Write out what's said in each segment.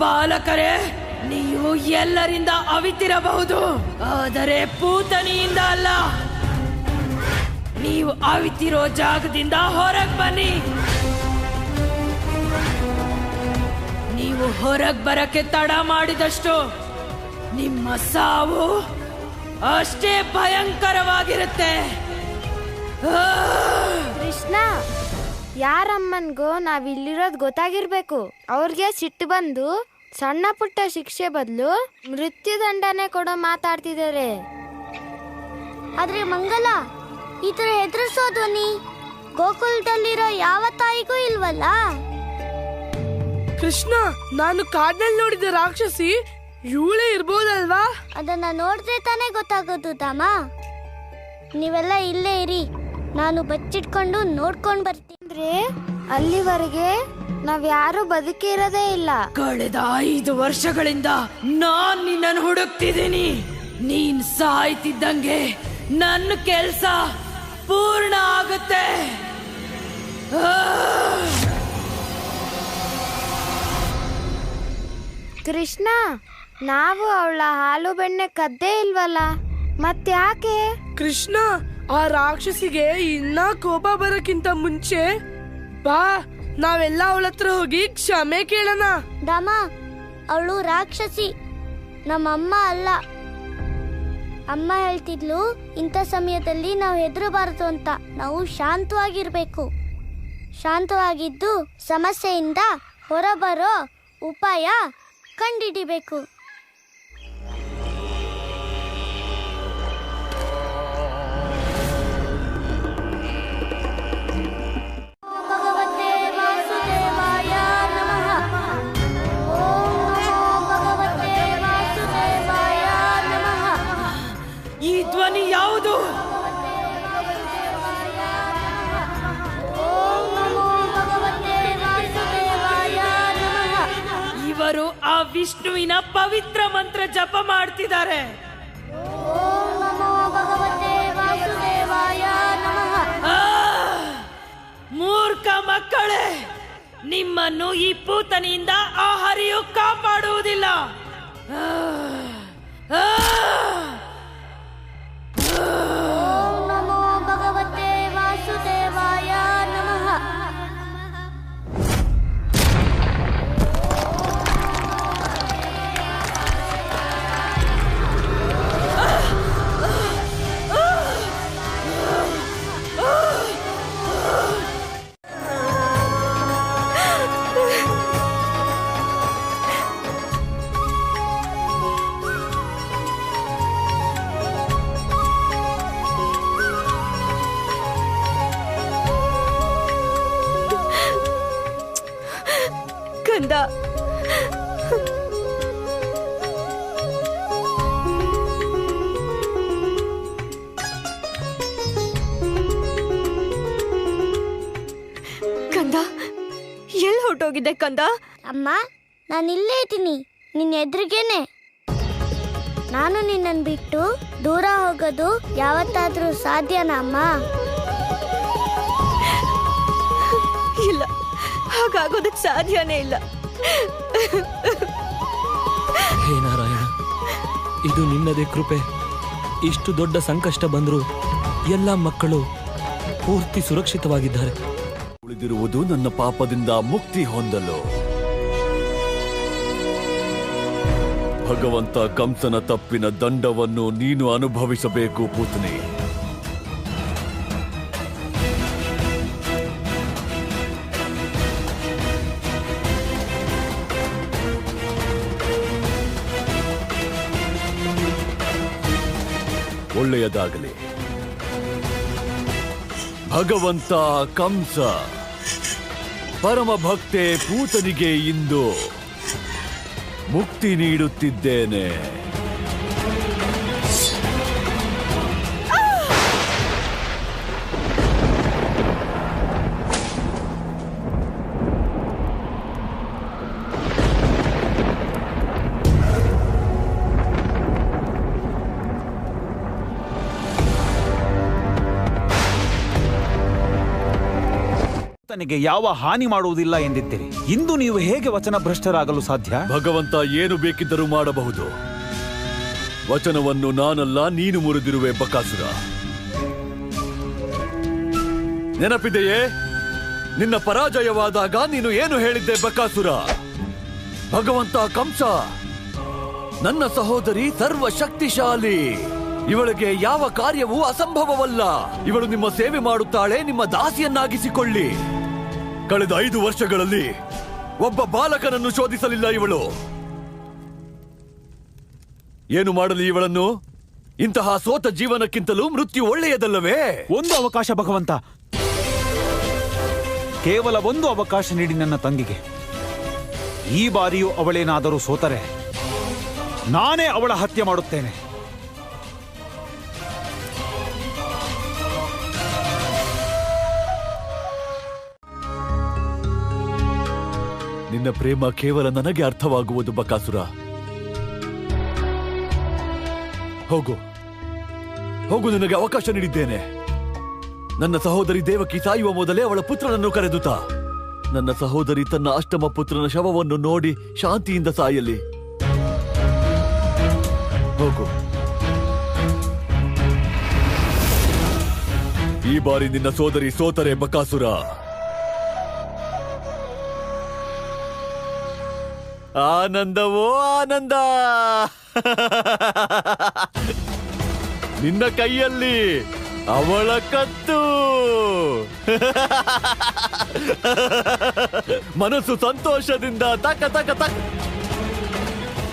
ಬಾಲಕರೇ, ನೀವು ಎಲ್ಲರಿಂದ ಅವಿತಿರಬಹುದು, ಆದರೆ ಪೂತನಿಯಿಂದ ಅಲ್ಲ. ನೀವು ಅವಿತಿರೋ ಜಾಗದಿಂದ ಹೊರಗೆ ಬನ್ನಿ. ನೀವು ಹೊರಗೆ ಬರಕ್ಕೆ ತಡ ಮಾಡಿದಷ್ಟು ನಿಮ್ಮ ಸಾವು ಅಷ್ಟೇ ಭಯಂಕರವಾಗಿರುತ್ತೆ. ಕೃಷ್ಣ, ಯಾರಮ್ಮನ್ಗೋ ನಾವಿಲ್ಲಿರೋದು ಗೊತ್ತಾಗಿರ್ಬೇಕು. ಅವ್ರಿಗೆ ಸಿಟ್ಟು ಬಂದು ಸಣ್ಣ ಪುಟ್ಟ ಶಿಕ್ಷೆ ಬದಲು ಮೃತ್ಯುದಂಡನೆ ಕೊಡೋ ಮಾತಾಡ್ತಿದ್ದಾರೆ. ಆದ್ರೆ ಮಂಗಲ, ಈ ತರ ಹೆದರ್ಸೋ ಧ್ವನಿ ಗೋಕುಲದಲ್ಲಿರೋ ಯಾವ ತಾಯಿಗೂ ಇಲ್ವಲ್ಲ? ಕೃಷ್ಣ, ನಾನು ಕಾಡ್ನಲ್ಲಿ ನೋಡಿದ ರಾಕ್ಷಸಿ ಇವಳೇ ಇರ್ಬೋದಲ್ವಾ? ಅದನ್ನ ನೋಡಿದ್ರೆ ತಾನೇ ಗೊತ್ತಾಗೋದು ಧಾಮ. ನೀವೆಲ್ಲ ಇಲ್ಲೇ ಇರಿ, ನಾನು ಬಚ್ಚಿಟ್ಕೊಂಡು ನೋಡ್ಕೊಂಡ್ ಬರ್ತೀನಿ. ಅಂದ್ರೆ ಅಲ್ಲಿವರೆಗೆ ನಾವ್ಯಾರು ಬದುಕಿ ಇರೋದೇ ಇಲ್ಲ. ಕಳೆದ 5 ವರ್ಷಗಳಿಂದ ನಾನ್ ನಿನ್ನನ್ನು ಹುಡುಕ್ತಿದ್ದೀನಿ. ನೀನ್ ಸಾಯ್ತಿದ್ದಂಗೆ ನನ್ನ ಕೆಲ್ಸ ಪೂರ್ಣ ಆಗುತ್ತೆ. ಕೃಷ್ಣ, ನಾವು ಅವಳ ಹಾಲು ಬೆಣ್ಣೆ ಕದ್ದೇ ಇಲ್ವಲ್ಲ, ಮತ್ತ್ಯಾಕೆ? ಕೃಷ್ಣ, ಆ ರಾಕ್ಷಸಿಗೆ ಇನ್ನ ಕೋಪ ಬರಕ್ಕಿಂತ ಮುಂಚೆ ಬಾ, ನಾವೆಲ್ಲ ಅವಳ ಹತ್ರ ಹೋಗಿ ಕ್ಷಮೆ ಕೇಳೋಣ. ಧಾಮ, ಅವಳು ರಾಕ್ಷಸಿ, ನಮ್ಮಮ್ಮ ಅಲ್ಲ. ಅಮ್ಮ ಹೇಳ್ತಿದ್ಲು, ಇಂಥ ಸಮಯದಲ್ಲಿ ನಾವು ಹೆದರಬಾರದು ಅಂತ. ನಾವು ಶಾಂತವಾಗಿರ್ಬೇಕು. ಶಾಂತವಾಗಿದ್ದು ಸಮಸ್ಯೆಯಿಂದ ಹೊರಬರೋ ಉಪಾಯ ಕಂಡಿಡಿಬೇಕು. ಈ ಧ್ವನಿ ಯಾವುದು? ಇವರು ಆ ವಿಷ್ಣುವಿನ ಪವಿತ್ರ ಮಂತ್ರ ಜಪ ಮಾಡ್ತಿದ್ದಾರೆ. ಮೂರ್ಖ ಮಕ್ಕಳೇ, ನಿಮ್ಮನ್ನು ಈ ಪೂತನಿಯಿಂದ ಆ ಹರಿಯು ಕಾಪಾಡುವುದಿಲ್ಲ. ಕಂದ, ಕಂದ, ಎಲ್ಲಿ ಹೊರಟೋಗಿದ್ದೆ ಕಂದ? ಅಮ್ಮ, ನಾನು ಇಲ್ಲೇ ಇದ್ದೀನಿ, ನಿನ್ನ ಎದುರಿಗೇನೆ. ನಾನು ನಿನ್ನನ್ನು ಬಿಟ್ಟು ದೂರ ಹೋಗೋದು ಯಾವತ್ತಾದ್ರೂ ಸಾಧ್ಯನಾ ಅಮ್ಮ? ಇಲ್ಲ, ಹಾಗಾಗೋದಕ್ಕೆ ಸಾಧ್ಯನೇ ಇಲ್ಲ. ಹೇ ನಾರಾಯಣ, ಇದು ನಿನ್ನದೇ ಕೃಪೆ. ಇಷ್ಟು ದೊಡ್ಡ ಸಂಕಷ್ಟ ಬಂದರೂ ಎಲ್ಲ ಮಕ್ಕಳು ಪೂರ್ತಿ ಸುರಕ್ಷಿತವಾಗಿದ್ದಾರೆ. ಉಳಿದಿರುವುದು ನನ್ನ ಪಾಪದಿಂದ ಮುಕ್ತಿ ಹೊಂದಲು. ಭಗವಂತ ಕಂಸನ ತಪ್ಪಿನ ದಂಡವನ್ನು ನೀನು ಅನುಭವಿಸಬೇಕು ಪುತ್ನಿ. ಒಳ್ಳೆಯದಾಗಲಿ. ಭಗವಂತ ಕಂಸ ಪರಮ ಭಕ್ತೆ ಪೂತನಿಗೆ ಇಂದು ಮುಕ್ತಿ ನೀಡುತ್ತಿದ್ದೇನೆ. ನನಗೆ ಯಾವ ಹಾನಿ ಮಾಡುವುದಿಲ್ಲ ಎಂದಿದ್ದೀರಿ. ಇಂದು ನೀವು ಹೇಗೆ ವಚನ ಭ್ರಷ್ಟರಾಗಲು ಸಾಧ್ಯ? ಭಗವಂತ ಏನು ಬೇಕಿದ್ದರೂ ಮಾಡಬಹುದು. ವಚನವನ್ನು ನಾನಲ್ಲ, ನೀನು ಮುರಿದಿರುವೆ ಬಕಾಸುರ. ನೆನಪಿದೆಯೇ? ನಿನ್ನ ಪರಾಜಯವಾದಾಗ ನೀನು ಏನು ಹೇಳಿದ್ದೆ ಬಕಾಸುರ? ಭಗವಂತ ಕಂಸ, ನನ್ನ ಸಹೋದರಿ ಸರ್ವಶಕ್ತಿಶಾಲಿ, ಇವಳಿಗೆ ಯಾವ ಕಾರ್ಯವೂ ಅಸಂಭವವಲ್ಲ. ಇವಳು ನಿಮ್ಮ ಸೇವೆ ಮಾಡುತ್ತಾಳೆ, ನಿಮ್ಮ ದಾಸಿಯನ್ನಾಗಿಸಿಕೊಳ್ಳಿ. ಕಳೆದ 5 ವರ್ಷಗಳಲ್ಲಿ ಒಬ್ಬ ಬಾಲಕನನ್ನು ಶೋಧಿಸಲಿಲ್ಲ ಇವಳು. ಏನು ಮಾಡಲಿ ಇವಳನ್ನು? ಇಂತಹ ಸೋತ ಜೀವನಕ್ಕಿಂತಲೂ ಮೃತ್ಯು ಒಳ್ಳೆಯದಲ್ಲವೇ? ಒಂದು ಅವಕಾಶ ಭಗವಂತ, ಕೇವಲ ಒಂದು ಅವಕಾಶ ನೀಡಿ ನನ್ನ ತಂಗಿಗೆ. ಈ ಬಾರಿಯೂ ಅವಳೇನಾದರೂ ಸೋತರೆ ನಾನೇ ಅವಳ ಹತ್ಯೆ ಮಾಡುತ್ತೇನೆ. ನಿನ್ನ ಪ್ರೇಮ ಕೇವಲ ನನಗೆ ಅರ್ಥವಾಗುವುದು ಬಕಾಸುರ. ಹೋಗು ಹೋಗು, ನಿನಗೆ ಅವಕಾಶ ನೀಡಿದ್ದೇನೆ. ನನ್ನ ಸಹೋದರಿ ದೇವಕಿ ಸಾಯುವ ಮೊದಲೇ ಅವಳ ಪುತ್ರನನ್ನು ಕರೆದುತ. ನನ್ನ ಸಹೋದರಿ ತನ್ನ ಅಷ್ಟಮ ಪುತ್ರನ ಶವವನ್ನು ನೋಡಿ ಶಾಂತಿಯಿಂದ ಸಾಯಲಿ. ಹೋಗು. ಈ ಬಾರಿ ನಿನ್ನ ಸೋದರಿ ಸೋತರೆ ಬಕಾಸುರ. ಆನಂದವೋ ಆನಂದ! ನಿನ್ನ ಕೈಯಲ್ಲಿ ಅವಳ ಕತ್ತು. ಮನಸ್ಸು ಸಂತೋಷದಿಂದ ತಕ ತಕ ತಕ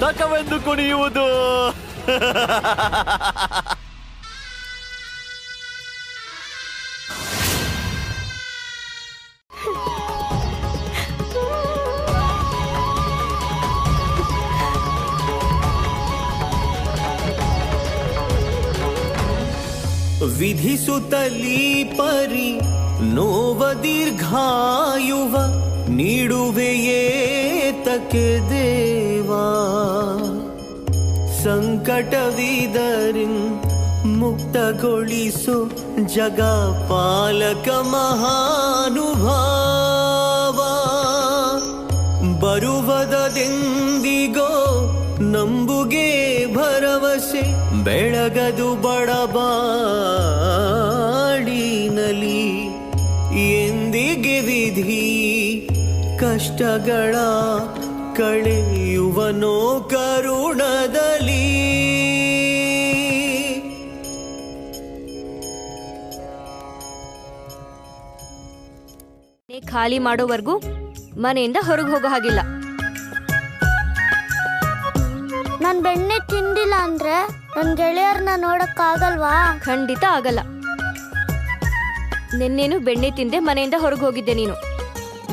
ತಕವೆಂದು ಕುಣಿಯುವುದು. ವಿಧಿಸುತ್ತಲೀ ಪರಿ ನೋವ ದೀರ್ಘಾಯುವ ನೀಡುವೆಯೇತಕ್ಕೆ ದೇವಾ. ಸಂಕಟವಿದರಿನ್ ಮುಕ್ತಗೊಳಿಸು ಜಗಪಾಲಕ ಮಹಾನುಭಾವ. ಬರುವದೆಂದಿಗೋ ನಂಬುಗೆ ಭರವಸೆ ಬೆಳಗದು ಬಡಬಾಡಿನಲಿ. ಎಂದಿಗೆ ವಿಧಿ ಕಷ್ಟಗಳ ಕಳೆಯುವನೋ ಕರುಣದಲ್ಲಿ. ಖಾಲಿ ಮಾಡೋವರೆಗೂ ಮನೆಯಿಂದ ಹೊರಗೆ ಹೋಗೋ ಹಾಗಿಲ್ಲ. ನಾನ್ ಬೆಣ್ಣೆ ತಿಂದಿಲ್ಲ ಅಂದ್ರೆ ನನ್ ಗೆಳೆಯರ್ನ ನೋಡಕ್ಕಾಗಲ್ವಾ? ಖಂಡಿತ ಆಗಲ್ಲ. ನಿನ್ನೇನು ಬೆಣ್ಣೆ ತಿಂದೆ ಮನೆಯಿಂದ ಹೊರಗೆ ಹೋಗಿದ್ದೆ ನೀನು.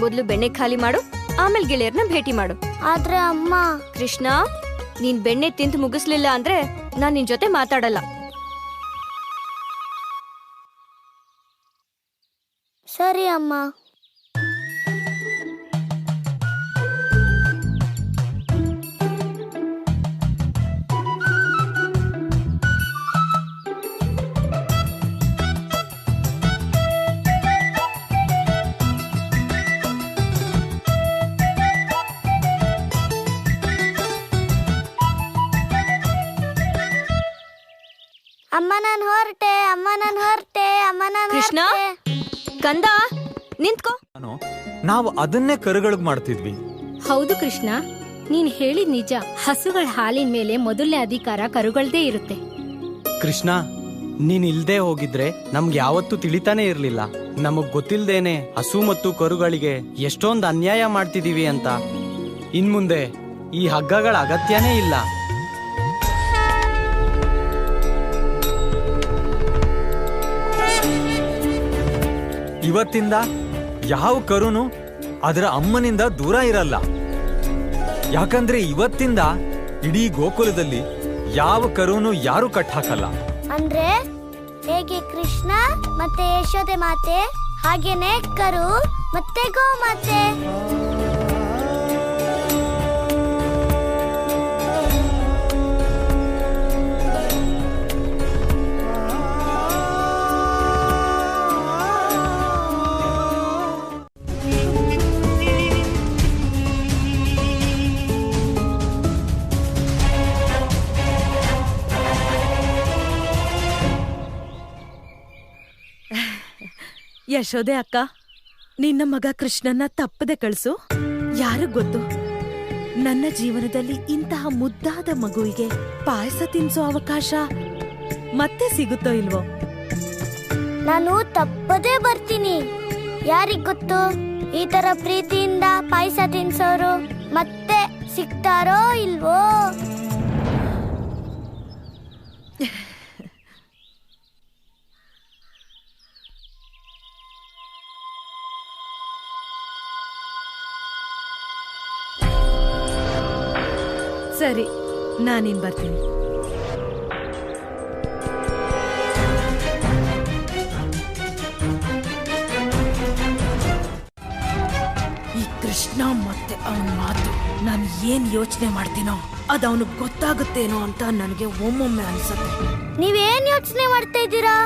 ಮೊದಲು ಬೆಣ್ಣೆ ಖಾಲಿ ಮಾಡು, ಆಮೇಲೆ ಗೆಳೆಯರ್ನ ಭೇಟಿ ಮಾಡು. ಆದ್ರೆ ಅಮ್ಮ. ಕೃಷ್ಣ, ನೀನ್ ಬೆಣ್ಣೆ ತಿಂದು ಮುಗಿಸ್ಲಿಲ್ಲ ಅಂದ್ರೆ ನಾನ್ ನಿನ್ ಜೊತೆ ಮಾತಾಡಲ್ಲ. ಸರಿ ಅಮ್ಮ. ಅಮ್ಮ ನಾನು ಹೊರಟೆ, ಅಮ್ಮ ನಾನು ಹೊರಟೆ, ಅಮ್ಮ ನಾನು ಕೃಷ್ಣ, ಕಂದ ನಿಂತ್ಕೋ. ನಾವು ಅದನ್ನೇ ಕರುಗಳಿಗೆ ಮಾಡ್ತಿದ್ವಿ. ಹೌದು ಕೃಷ್ಣ, ನೀನ್ ಹೇಳಿದ್ ನಿಜ. ಹಸುಗಳ ಹಾಲಿನ ಮೇಲೆ ಮೊದಲನೇ ಅಧಿಕಾರ ಕರುಗಳದೇ ಇರುತ್ತೆ. ಕೃಷ್ಣ, ನೀನ್ ಇಲ್ದೇ ಹೋಗಿದ್ರೆ ನಮ್ಗೆ ಯಾವತ್ತೂ ತಿಳಿತಾನೆ ಇರ್ಲಿಲ್ಲ. ನಮಗ್ ಗೊತ್ತಿಲ್ದೇನೆ ಹಸು ಮತ್ತು ಕರುಗಳಿಗೆ ಎಷ್ಟೊಂದು ಅನ್ಯಾಯ ಮಾಡ್ತಿದೀವಿ ಅಂತ. ಇನ್ಮುಂದೆ ಈ ಹಗ್ಗಗಳ ಅಗತ್ಯನೇ ಇಲ್ಲ. ಇವತ್ತಿಂದ ಯಾವ ಕರುನು ಅದರ ಅಮ್ಮನಿಂದ ದೂರ ಇರಲ್ಲ. ಯಾಕಂದ್ರೆ ಇವತ್ತಿಂದ ಇಡೀ ಗೋಕುಲದಲ್ಲಿ ಯಾವ ಕರುನು ಯಾರು ಕಟ್ ಹಾಕಲ್ಲ. ಅಂದ್ರೆ ಹೇಗೆ ಕೃಷ್ಣ ಮತ್ತೆ ಯಶೋದೆ ಮಾತೆ, ಹಾಗೇನೆ ಕರು ಮತ್ತೆ ಗೋ ಮಾತೆ. ಯಶೋದೆ ಅಕ್ಕ, ನಿನ್ನ ಮಗ ಕೃಷ್ಣನ್ನ ತಪ್ಪದೆ ಕಳಿಸು. ಯಾರಿಗ್ ಗೊತ್ತು, ನನ್ನ ಜೀವನದಲ್ಲಿ ಇಂತಹ ಮುದ್ದಾದ ಮಗುವಿಗೆ ಪಾಯಸ ತಿನ್ಸೋ ಅವಕಾಶ ಮತ್ತೆ ಸಿಗುತ್ತೋ ಇಲ್ವೋ? ನಾನು ತಪ್ಪದೇ ಬರ್ತೀನಿ. ಯಾರಿಗ್ ಗೊತ್ತು, ಈ ತರ ಪ್ರೀತಿಯಿಂದ ಪಾಯಸ ತಿನ್ಸೋರು ಮತ್ತೆ ಸಿಗ್ತಾರೋ ಇಲ್ವೋ? ಸರಿ, ನಾನಿನ್ ಬರ್ತೀನಿ. ಈ ಕೃಷ್ಣ ಮತ್ತೆ ಅವನ ಮಾತು, ನಾನು ಏನ್ ಯೋಚನೆ ಮಾಡ್ತೀನೋ ಅದು ಅವನಿಗೆ ಗೊತ್ತಾಗುತ್ತೇನೋ ಅಂತ ನನಗೆ ಒಮ್ಮೊಮ್ಮೆ ಅನ್ಸುತ್ತೆ. ನೀವೇನ್ ಯೋಚನೆ ಮಾಡ್ತಾ ಇದ್ದೀರಾ?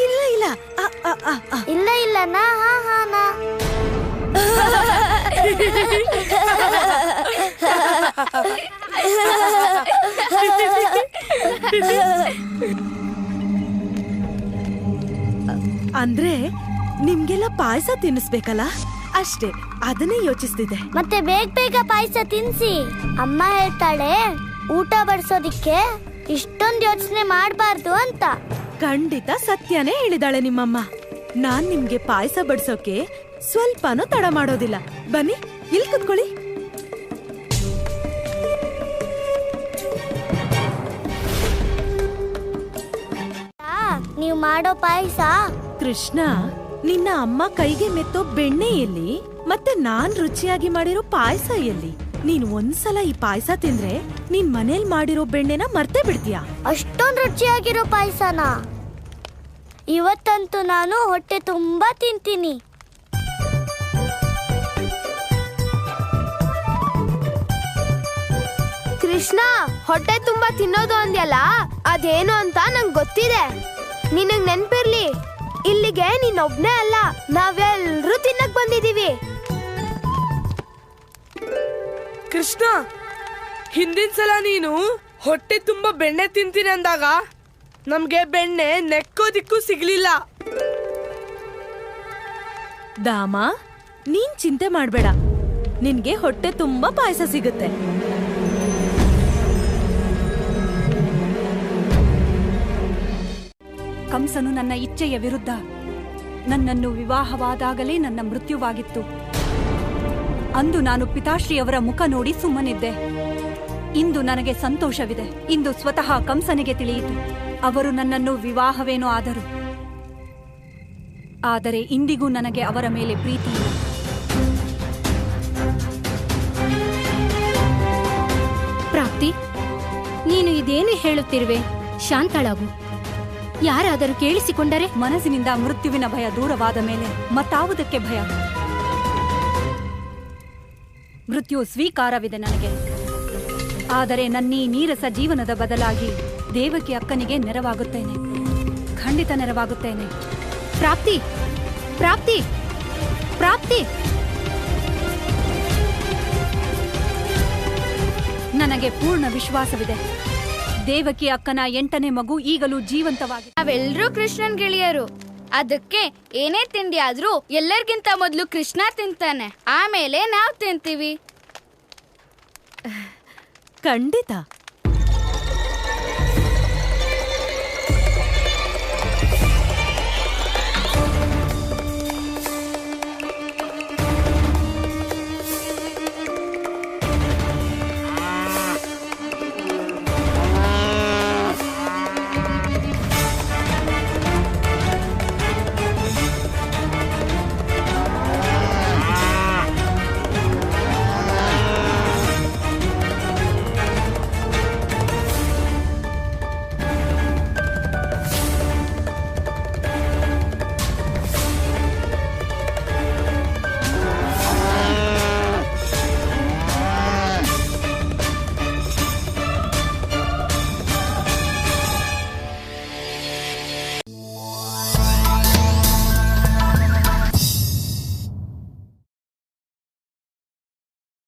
ಇಲ್ಲ ಇಲ್ಲ ಇಲ್ಲ ಇಲ್ಲ ನಾ ಹಾ ಹಾ ನಾ ಅಂದ್ರೆ ನಿಮ್ಗೆಲ್ಲ ಪಾಯಸ ತಿನ್ನಿಸ್ಬೇಕಲ್ಲ ಅಷ್ಟೇ, ಅದನ್ನೇ ಯೋಚಿಸ್ತಿದ್ದೆ. ಮತ್ತೆ ಬೇಗ ಬೇಗ ಪಾಯಸ ತಿನ್ಸಿ. ಅಮ್ಮ ಹೇಳ್ತಾಳೆ ಊಟ ಬಡಿಸೋದಿಕ್ಕೆ ಇಷ್ಟೊಂದು ಯೋಚನೆ ಮಾಡಬಾರ್ದು ಅಂತ. ಖಂಡಿತ ಸತ್ಯನೇ ಹೇಳಿದಾಳೆ ನಿಮ್ಮಮ್ಮ. ನಾನ್ ನಿಮ್ಗೆ ಪಾಯಸ ಬಡ್ಸೋಕೆ ಸ್ವಲ್ಪನೂ ತಡ ಮಾಡೋದಿಲ್ಲ. ಬನ್ನಿ, ಇಲ್ಲಿ ಕುತ್ಕೊಳ್ಳಿ. ನೀವು ಮಾಡೋ ಪಾಯಸ ಕೃಷ್ಣ, ನಿನ್ನ ಅಮ್ಮ ಕೈಗೆ ಮೆತ್ತೋ ಬೆಣ್ಣೆ ಎಲ್ಲಿ? ಮತ್ತೆ ನಾನ್ ರುಚಿಯಾಗಿ ಮಾಡಿರೋ ಪಾಯಸ ಎಲ್ಲಿ? ನೀನ್ ಒಂದ್ಸಲ ಈ ಪಾಯಸ ತಿಂದ್ರೆ ನೀನ್ ಮನೇಲಿ ಮಾಡಿರೋ ಬೆಣ್ಣೆನ ಮರ್ತೇ ಬಿಡ್ತೀಯಾ? ಅಷ್ಟೊಂದು ರುಚಿಯಾಗಿರೋ ಪಾಯಸನ ಇವತ್ತಂತೂ ನಾನು ಹೊಟ್ಟೆ ತುಂಬಾ ತಿಂತೀನಿ. ಕೃಷ್ಣ, ಹೊಟ್ಟೆ ತುಂಬಾ ತಿನ್ನೋದು ಅಂದ್ಯಲ್ಲ, ಅದೇನು ಅಂತ ನಂಗೆ ಗೊತ್ತಿದೆ. ನಿನಗ್ ನೆನ್ಪಿರ್ಲಿ, ಇಲ್ಲಿಗೆ ನೀನೊಬ್ನೇ ಅಲ್ಲ, ನಾವೆಲ್ಲರೂ ತಿನ್ನಕ್ ಬಂದಿದೀವಿ. ಕೃಷ್ಣ, ಹಿಂದಿನ ಸಲ ನೀನು ಹೊಟ್ಟೆ ತುಂಬಾ ಬೆಣ್ಣೆ ತಿಂತೀನಿ ಅಂದಾಗ ನಮ್ಗೆ ಬೆಣ್ಣೆ ನೆಕ್ಕೋದಿಕ್ಕೂ ಸಿಗ್ಲಿಲ್ಲ. ದಾಮ, ನೀನ್ ಚಿಂತೆ ಮಾಡ್ಬೇಡ, ನಿನ್ಗೆ ಹೊಟ್ಟೆ ತುಂಬಾ ಪಾಯಸ ಸಿಗುತ್ತೆ. ಕಂಸನು ನನ್ನ ಇಚ್ಛೆಯ ವಿರುದ್ಧ ನನ್ನನ್ನು ವಿವಾಹವಾದಾಗಲೇ ನನ್ನ ಮೃತ್ಯುವಾಗಿತ್ತು. ಅಂದು ನಾನು ಪಿತಾಶ್ರೀಯವರ ಮುಖ ನೋಡಿ ಸುಮ್ಮನಿದ್ದೆ. ಇಂದು ನನಗೆ ಸಂತೋಷವಿದೆ. ಇಂದು ಸ್ವತಃ ಕಂಸನಿಗೆ ತಿಳಿಯಿತು, ಅವರು ನನ್ನನ್ನು ವಿವಾಹವೇನೋ ಆದರು. ಆದರೆ ಇಂದಿಗೂ ನನಗೆ ಅವರ ಮೇಲೆ ಪ್ರೀತಿ ಇಲ್ಲ. ಪ್ರಾಪ್ತಿ, ನೀನು ಇದೇನು ಹೇಳುತ್ತಿರುವೆ? ಶಾಂತಳಾಗು. ಯಾರಾದರೂ ಕೇಳಿಸಿಕೊಂಡರೆ? ಮನಸ್ಸಿನಿಂದ ಮೃತ್ಯುವಿನ ಭಯ ದೂರವಾದ ಮೇಲೆ ಮತ್ತಾವುದಕ್ಕೆ ಭಯ? ಮೃತ್ಯು ಸ್ವೀಕಾರವಿದೆ ನನಗೆ. ಆದರೆ ನನ್ನೀ ನೀರಸ ಜೀವನದ ಬದಲಾಗಿ ದೇವಕಿ ಅಕ್ಕನಿಗೆ ನೆರವಾಗುತ್ತೇನೆ. ಖಂಡಿತ ನೆರವಾಗುತ್ತೇನೆ. ಪ್ರಾಪ್ತಿ, ಪ್ರಾಪ್ತಿ, ಪ್ರಾಪ್ತಿ. ನನಗೆ ಪೂರ್ಣ ವಿಶ್ವಾಸವಿದೆ. ದೇವಕಿ ಅಕ್ಕನ 8ನೇ ಮಗು ಈಗಲೂ ಜೀವಂತವಾಗಿದೆ. ನಾವೆಲ್ಲರೂ ಕೃಷ್ಣನ್ ಗೆಳೆಯರು. ಅದಕ್ಕೆ ಏನೇ ತಿಂಡಿ ಆದ್ರೂ ಎಲ್ಲರಿಗಿಂತ ಮೊದಲು ಕೃಷ್ಣ ತಿಂತಾನೆ, ಆಮೇಲೆ ನಾವ್ ತಿಂತೀವಿ. ಖಂಡಿತ.